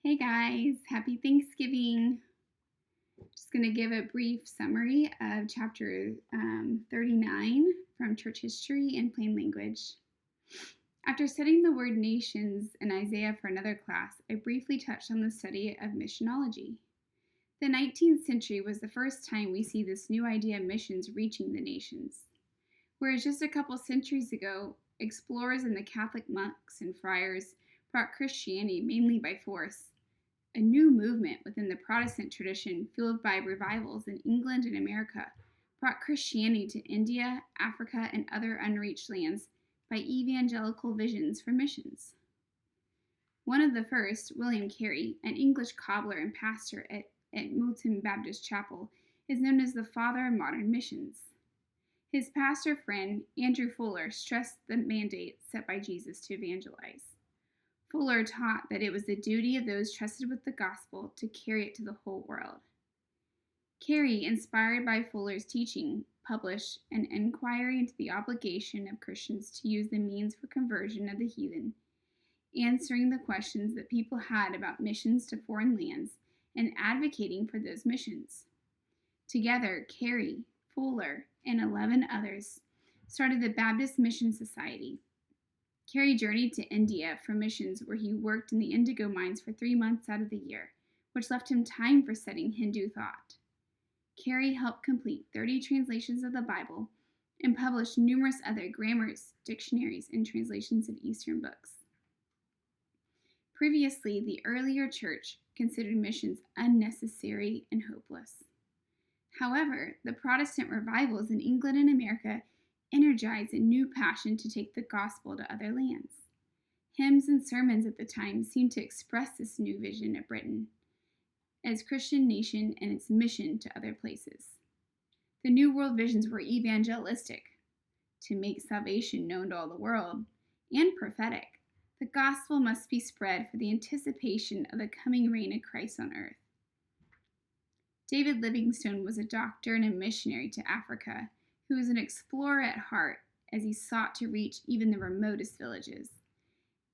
Hey guys, happy Thanksgiving. Just going to give a brief summary of chapter 39 from Church History in Plain Language. After studying the word nations in Isaiah for another class, I briefly touched on the study of missionology. The 19th century was the first time we see this new idea of missions reaching the nations. Whereas just a couple centuries ago, explorers and the Catholic monks and friars brought Christianity mainly by force, a new movement within the Protestant tradition, fueled by revivals in England and America, brought Christianity to India, Africa, and other unreached lands by evangelical visions for missions. One of the first, William Carey, an English cobbler and pastor at Moulton Baptist Chapel, is known as the father of modern missions. His pastor friend, Andrew Fuller, stressed the mandate set by Jesus to evangelize. Fuller taught that it was the duty of those trusted with the gospel to carry it to the whole world. Carey, inspired by Fuller's teaching, published an inquiry into the obligation of Christians to use the means for conversion of the heathen, answering the questions that people had about missions to foreign lands and advocating for those missions. Together, Carey, Fuller, and 11 others started the Baptist Mission Society. Carey journeyed to India for missions, where he worked in the indigo mines for 3 months out of the year, which left him time for studying Hindu thought. Carey helped complete 30 translations of the Bible and published numerous other grammars, dictionaries, and translations of Eastern books. Previously, the earlier church considered missions unnecessary and hopeless. However, the Protestant revivals in England and America energized a new passion to take the gospel to other lands. Hymns and sermons at the time seemed to express this new vision of Britain as a Christian nation and its mission to other places. The New World visions were evangelistic, to make salvation known to all the world, and prophetic. The gospel must be spread for the anticipation of the coming reign of Christ on earth. David Livingstone was a doctor and a missionary to Africa, who was an explorer at heart as he sought to reach even the remotest villages.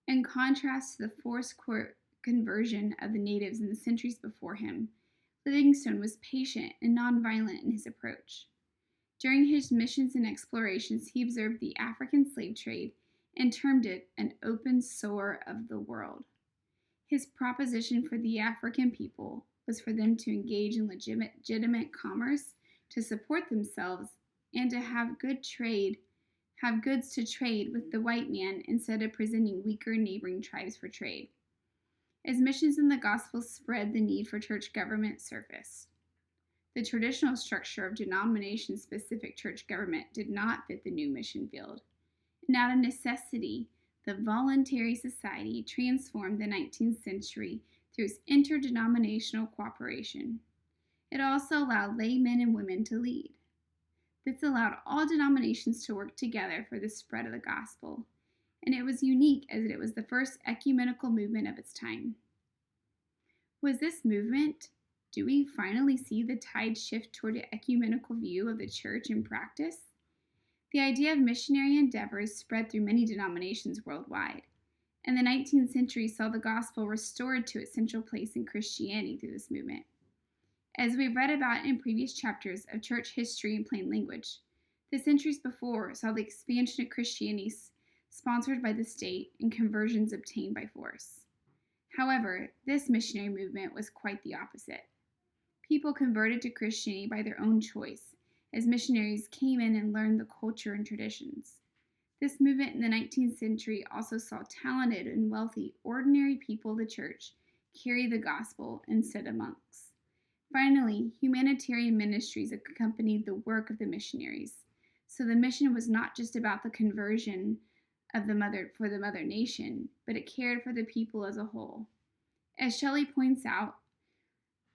In contrast to the forced conversion of the natives in the centuries before him, Livingstone was patient and nonviolent in his approach. During his missions and explorations, he observed the African slave trade and termed it an open sore of the world. His proposition for the African people was for them to engage in legitimate commerce, to support themselves, and to have goods to trade with the white man instead of presenting weaker neighboring tribes for trade. As missions in the gospel spread, the need for church government surfaced. The traditional structure of denomination-specific church government did not fit the new mission field. And out of necessity, the voluntary society transformed the 19th century through its interdenominational cooperation. It also allowed laymen and women to lead. This allowed all denominations to work together for the spread of the gospel, and it was unique as it was the first ecumenical movement of its time. Was this movement? Do we finally see the tide shift toward an ecumenical view of the church in practice? The idea of missionary endeavors spread through many denominations worldwide, and the 19th century saw the gospel restored to its central place in Christianity through this movement. As we've read about in previous chapters of church history in plain language, the centuries before saw the expansion of Christianity sponsored by the state and conversions obtained by force. However, this missionary movement was quite the opposite. People converted to Christianity by their own choice, as missionaries came in and learned the culture and traditions. This movement in the 19th century also saw talented and wealthy, ordinary people of the church carry the gospel instead of monks. Finally, humanitarian ministries accompanied the work of the missionaries. So the mission was not just about the conversion of the mother nation, but it cared for the people as a whole. As Shelley points out,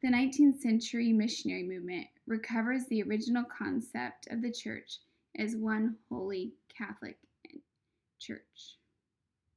the 19th century missionary movement recovers the original concept of the church as one holy Catholic church.